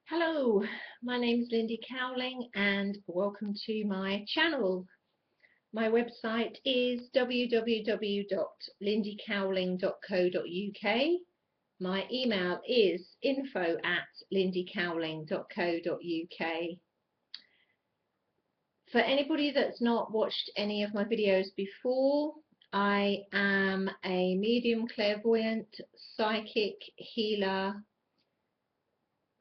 Hello, my name is Lindy Cowling and welcome to my channel. My website is www.lindycowling.co.uk. My email is info@lindycowling.co.uk. For anybody that's not watched any of my videos before, I am a medium, clairvoyant, psychic, healer.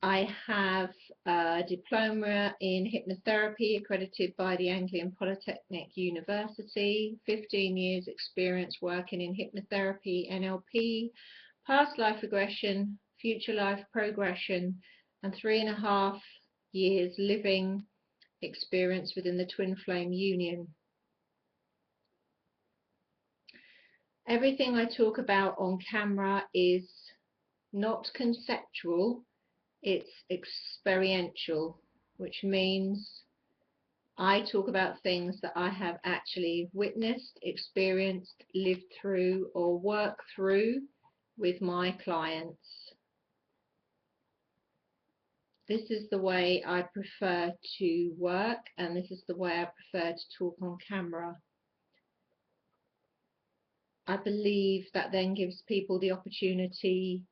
I have a diploma in hypnotherapy accredited by the Anglian Polytechnic University, 15 years experience working in hypnotherapy, NLP, past life regression, future life progression, and 3.5 years living experience within the twin flame union. Everything I talk about on camera is not conceptual. It's experiential, which means I talk about things that I have actually witnessed, experienced, lived through, or worked through with my clients. This is the way I prefer to work, and this is the way I prefer to talk on camera. I believe that then gives people the opportunity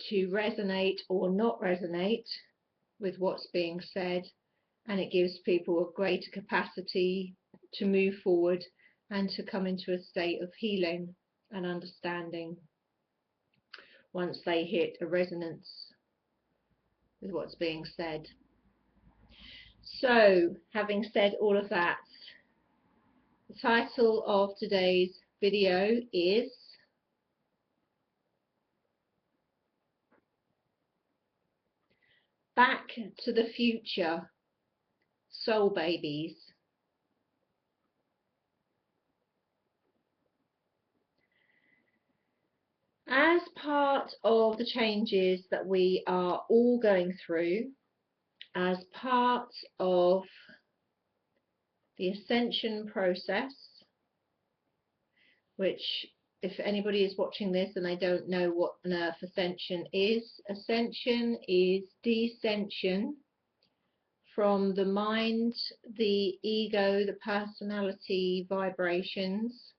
to resonate or not resonate with what's being said, and it gives people a greater capacity to move forward and to come into a state of healing and understanding once they hit a resonance with what's being said. So, having said all of that, the title of today's video is Back to the Future, Soul Babies. As part of the changes that we are all going through, as part of the Ascension process, which if anybody is watching this and they don't know what on earth Ascension is descension from the mind, the ego, the personality vibrations.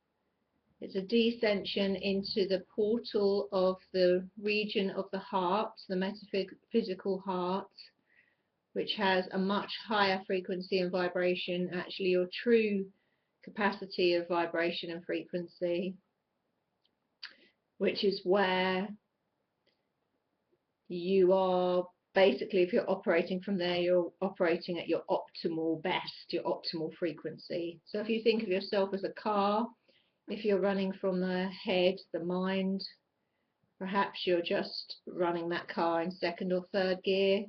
It's a descension into the portal of the region of the heart, the metaphysical heart, which has a much higher frequency and vibration, actually your true capacity of vibration and frequency, which is where you are basically, if you're operating from there, you're operating at your optimal best, your optimal frequency. So if you think of yourself as a car, if you're running from the head, the mind, perhaps you're just running that car in second or third gear.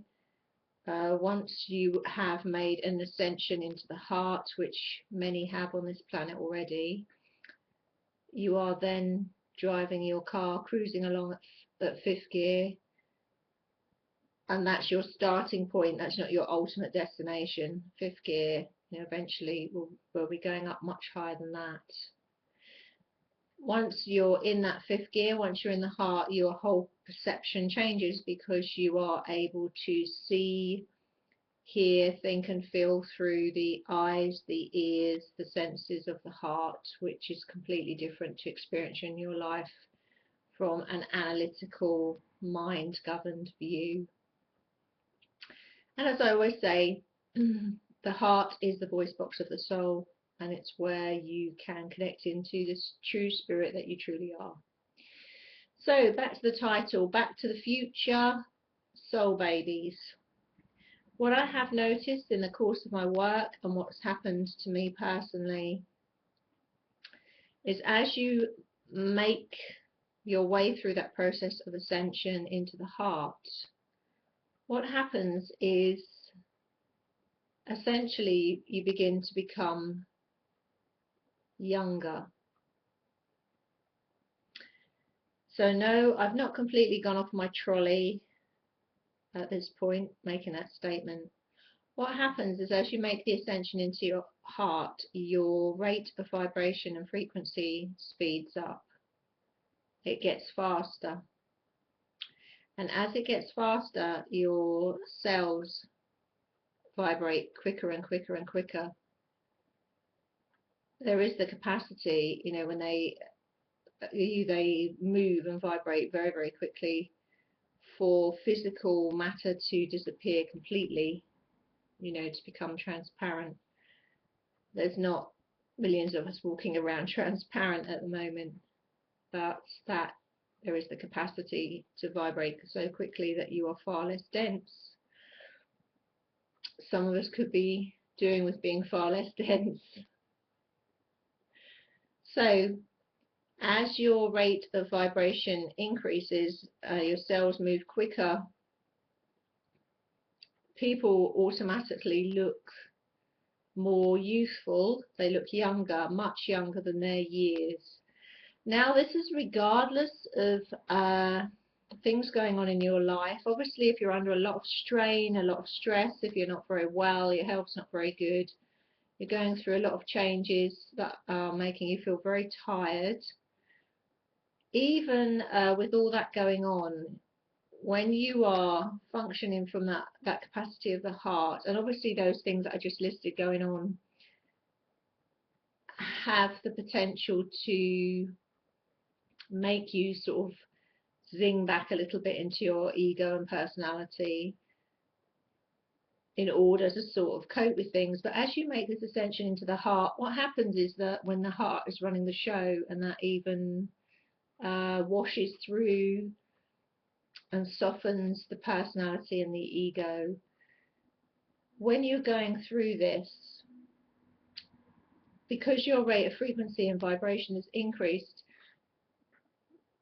Once you have made an ascension into the heart, which many have on this planet already, you are then driving your car, cruising along at fifth gear, and that's your starting point. That's not your ultimate destination. Fifth gear, eventually we'll be going up much higher than that. Once you're in that fifth gear, once you're in the heart, your whole perception changes, because you are able to see, hear, think and feel through the eyes, the ears, the senses of the heart, which is completely different to experiencing your life from an analytical, mind-governed view. And as I always say, the heart is the voice box of the soul, and it's where you can connect into this true spirit that you truly are. So back to the title, Back to the Future, Soul Babies. What I have noticed in the course of my work and what's happened to me personally is, as you make your way through that process of ascension into the heart, what happens is essentially you begin to become younger. So no, I've not completely gone off my trolley at this point making that statement. What happens is, as you make the ascension into your heart, your rate of vibration and frequency speeds up. It gets faster. And as it gets faster, your cells vibrate quicker and quicker and quicker. There is the capacity, you know, when they move and vibrate very, very quickly, for physical matter to disappear completely, you know, to become transparent. There's not millions of us walking around transparent at the moment, but that there is the capacity to vibrate so quickly that you are far less dense. Some of us could be doing with being far less dense. So as your rate of vibration increases, your cells move quicker, people automatically look more youthful, they look younger, much younger than their years. Now this is regardless of things going on in your life. Obviously if you're under a lot of strain, a lot of stress, if you're not very well, your health's not very good, you're going through a lot of changes that are making you feel very tired. Even with all that going on, when you are functioning from that capacity of the heart, and obviously those things that I just listed going on have the potential to make you sort of zing back a little bit into your ego and personality in order to sort of cope with things. But as you make this ascension into the heart, what happens is that when the heart is running the show, and that even washes through and softens the personality and the ego, when you're going through this, because your rate of frequency and vibration is increased,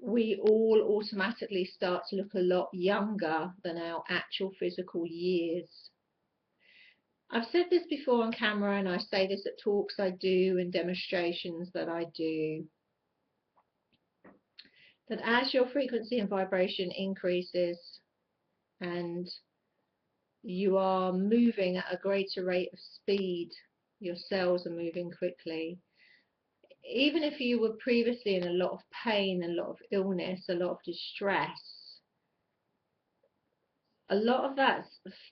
we all automatically start to look a lot younger than our actual physical years. I've said this before on camera, and I say this at talks I do and demonstrations that I do, that as your frequency and vibration increases and you are moving at a greater rate of speed, your cells are moving quickly. Even if you were previously in a lot of pain, a lot of illness, a lot of distress, a lot of that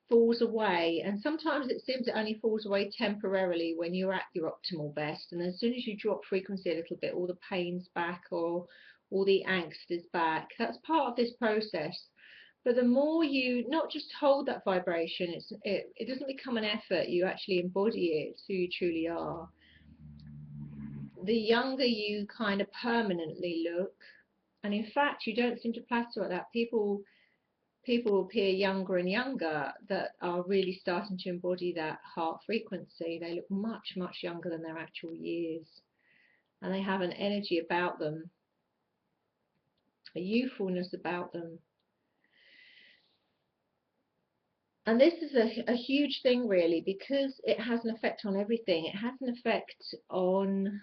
falls away, and sometimes it seems it only falls away temporarily when you're at your optimal best, and as soon as you drop frequency a little bit, all the pain's back or all the angst is back. That's part of this process. But the more you not just hold that vibration, it doesn't become an effort, you actually embody it, it's who you truly are. The younger you kind of permanently look, and in fact you don't seem to plateau at that. People appear younger and younger that are really starting to embody that heart frequency. They look much, much younger than their actual years, and they have an energy about them, a youthfulness about them. And this is a huge thing really, because it has an effect on everything. It has an effect on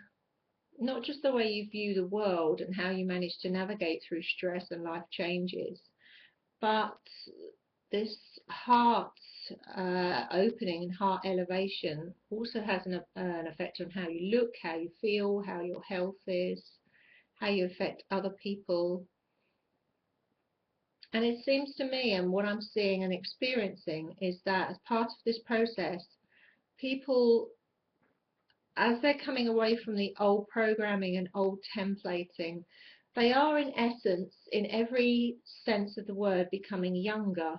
not just the way you view the world and how you manage to navigate through stress and life changes, but this heart opening and heart elevation also has an effect on how you look, how you feel, how your health is, how you affect other people. And it seems to me, and what I'm seeing and experiencing, is that as part of this process, people, as they're coming away from the old programming and old templating, they are in essence, in every sense of the word, becoming younger.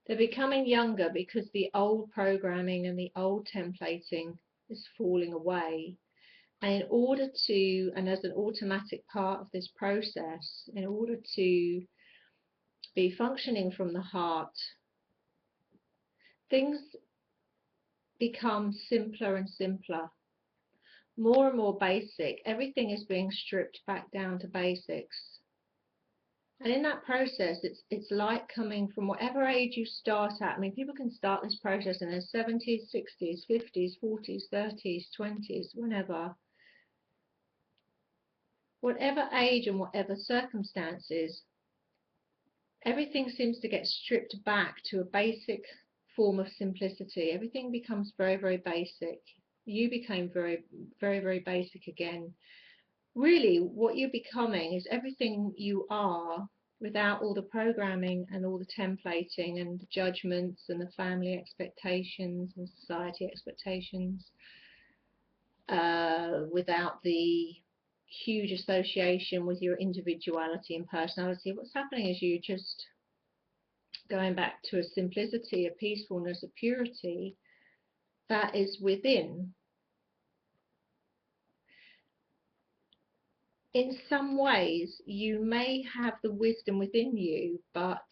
They're becoming younger because the old programming and the old templating is falling away. And in order to, and as an automatic part of this process, in order to be functioning from the heart, things become simpler and simpler, more and more basic. Everything is being stripped back down to basics. And in that process, it's like coming from whatever age you start at. I mean, people can start this process in their 70s, 60s, 50s, 40s, 30s, 20s, whenever. Whatever age and whatever circumstances, everything seems to get stripped back to a basic form of simplicity. Everything becomes very, very basic. You became very, very, very basic again. Really, what you're becoming is everything you are without all the programming and all the templating and the judgments and the family expectations and society expectations, without the huge association with your individuality and personality. What's happening is you just going back to a simplicity, a peacefulness, a purity that is within. In some ways, you may have the wisdom within you, but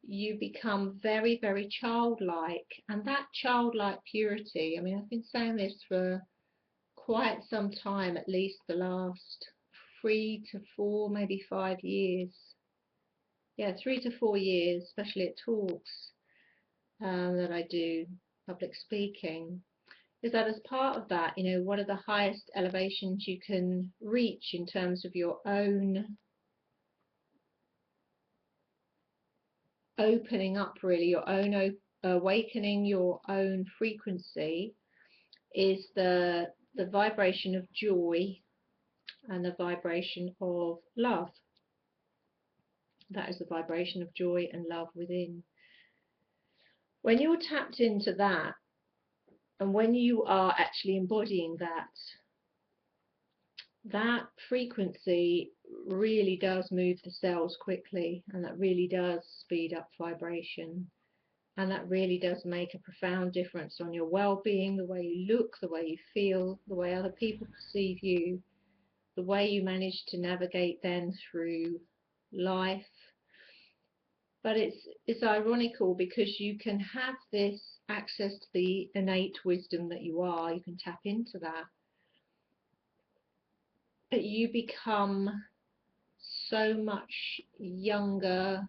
you become very, very childlike. And that childlike purity, I mean, I've been saying this for quite some time, at least the last 3 to 4, maybe 5 years. Yeah, 3 to 4 years, especially at talks that I do, public speaking, is that as part of that, you know, what are the highest elevations you can reach in terms of your own opening up, really, your own awakening, your own frequency, is the vibration of joy and the vibration of love. That is the vibration of joy and love within. When you're tapped into that, and when you are actually embodying that, that frequency really does move the cells quickly, and that really does speed up vibration, and that really does make a profound difference on your well-being, the way you look, the way you feel, the way other people perceive you, the way you manage to navigate then through life. But it's ironical, because you can have this access to the innate wisdom that you are, you can tap into that, but you become so much younger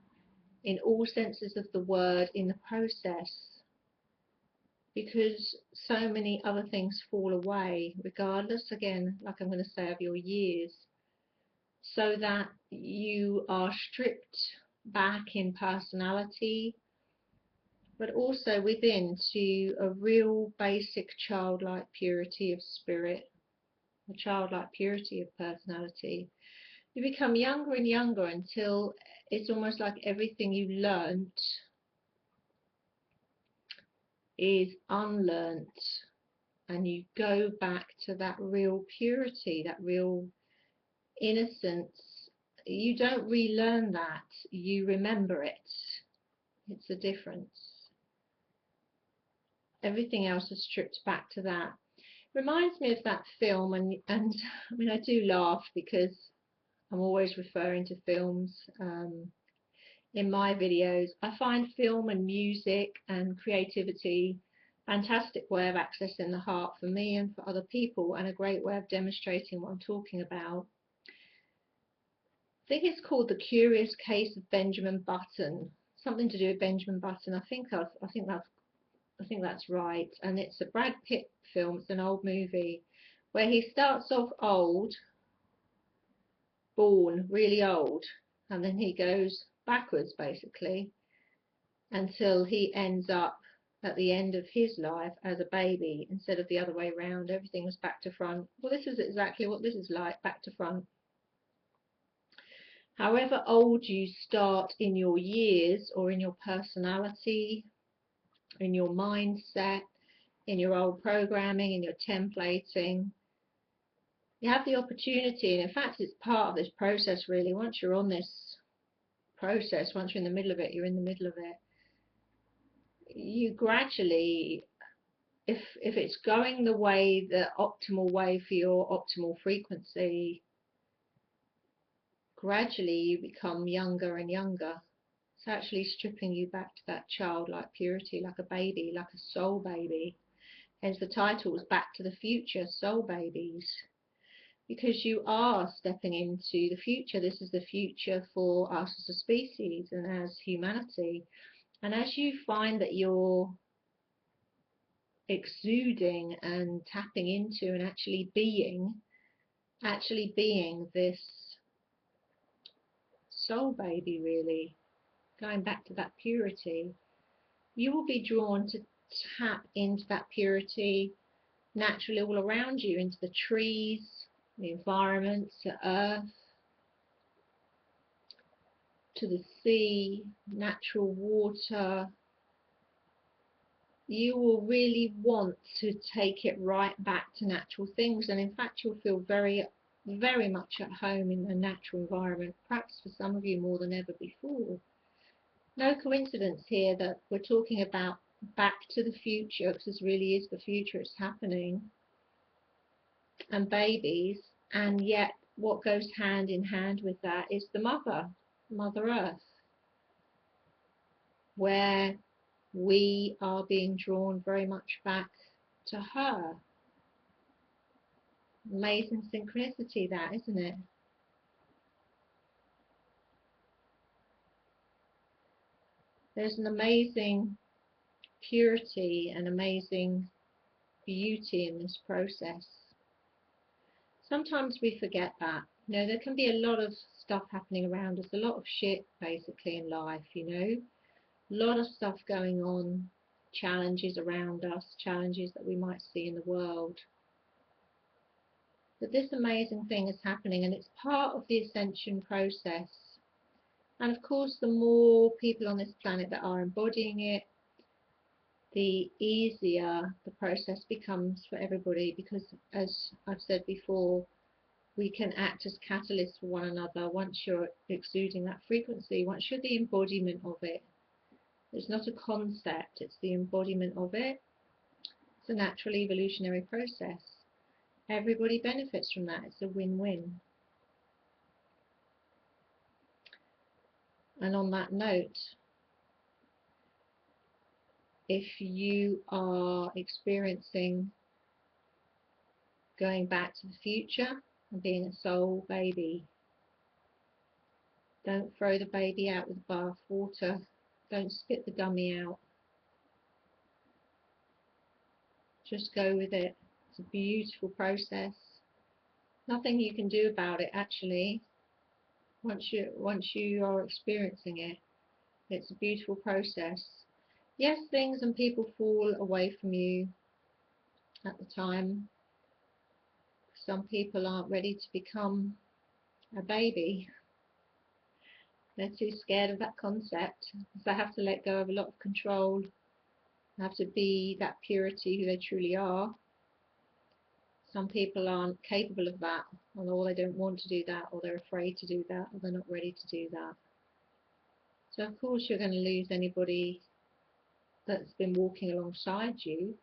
in all senses of the word in the process, because so many other things fall away, regardless, again, like I'm going to say, of your years, so that you are stripped back in personality, but also within, to a real basic childlike purity of spirit, a childlike purity of personality. You become younger and younger until it's almost like everything you learnt is unlearnt, and you go back to that real purity, that real innocence. You don't relearn that, you remember it. It's a difference. Everything else is stripped back to that. Reminds me of that film, and I mean, I do laugh because I'm always referring to films in my videos. I find film and music and creativity a fantastic way of accessing the heart for me and for other people, and a great way of demonstrating what I'm talking about. I think it's called The Curious Case of Benjamin Button, something to do with Benjamin Button. I think that's right. And it's a Brad Pitt film. It's an old movie where he starts off old, born really old, and then he goes backwards basically until he ends up at the end of his life as a baby, instead of the other way around. Everything was back to front. Well, this is exactly what this is like, back to front. However old you start in your years, or in your personality, in your mindset, in your old programming, in your templating, you have the opportunity, and in fact it's part of this process really. Once you're on this process, once you're in the middle of it, you're in the middle of it. You gradually, if it's going the way, the optimal way for your optimal frequency, gradually you become younger and younger. It's actually stripping you back to that childlike purity, like a baby, like a soul baby. Hence the title is Back to the Future, Soul Babies. Because you are stepping into the future. This is the future for us as a species and as humanity. And as you find that you're exuding and tapping into and actually being this soul baby, really, going back to that purity, you will be drawn to tap into that purity naturally all around you, into the trees, the environments, the earth, to the sea, natural water, you will really want to take it right back to natural things, and in fact you'll feel very, very much at home in the natural environment, perhaps for some of you more than ever before. No coincidence here that we're talking about back to the future, because this really is the future, it's happening, and babies, and yet what goes hand in hand with that is the Mother Earth, where we are being drawn very much back to her. Amazing synchronicity that, isn't it? There's an amazing purity and amazing beauty in this process. Sometimes we forget that. You know, there can be a lot of stuff happening around us, a lot of shit basically in life, you know, a lot of stuff going on, challenges around us, challenges that we might see in the world. But this amazing thing is happening, and it's part of the ascension process. And of course, the more people on this planet that are embodying it, the easier the process becomes for everybody, because as I've said before, we can act as catalysts for one another once you're exuding that frequency, once you're the embodiment of it. It's not a concept, it's the embodiment of it. It's a natural evolutionary process. Everybody benefits from that. It's a win-win. And on that note, if you are experiencing going back to the future and being a soul baby, don't throw the baby out with the bath water. Don't spit the dummy out. Just go with it. It's a beautiful process. Nothing you can do about it, actually. Once you are experiencing it, it's a beautiful process. Yes, things and people fall away from you at the time. Some people aren't ready to become a baby. They're too scared of that concept. They have to let go of a lot of control. They have to be that purity who they truly are. Some people aren't capable of that, or they don't want to do that, or they're afraid to do that, or they're not ready to do that. So of course you're going to lose anybody that's been walking alongside you,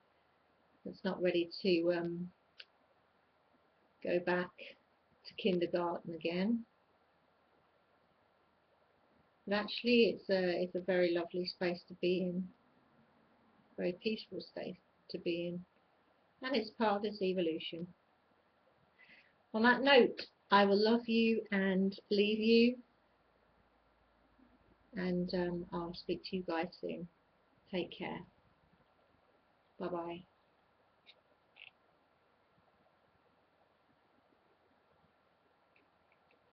that's not ready to go back to kindergarten again. But actually it's a very lovely space to be in, very peaceful space to be in, and it's part of this evolution. On that note, I will love you and leave you, and I'll speak to you guys soon. Take care. Bye bye.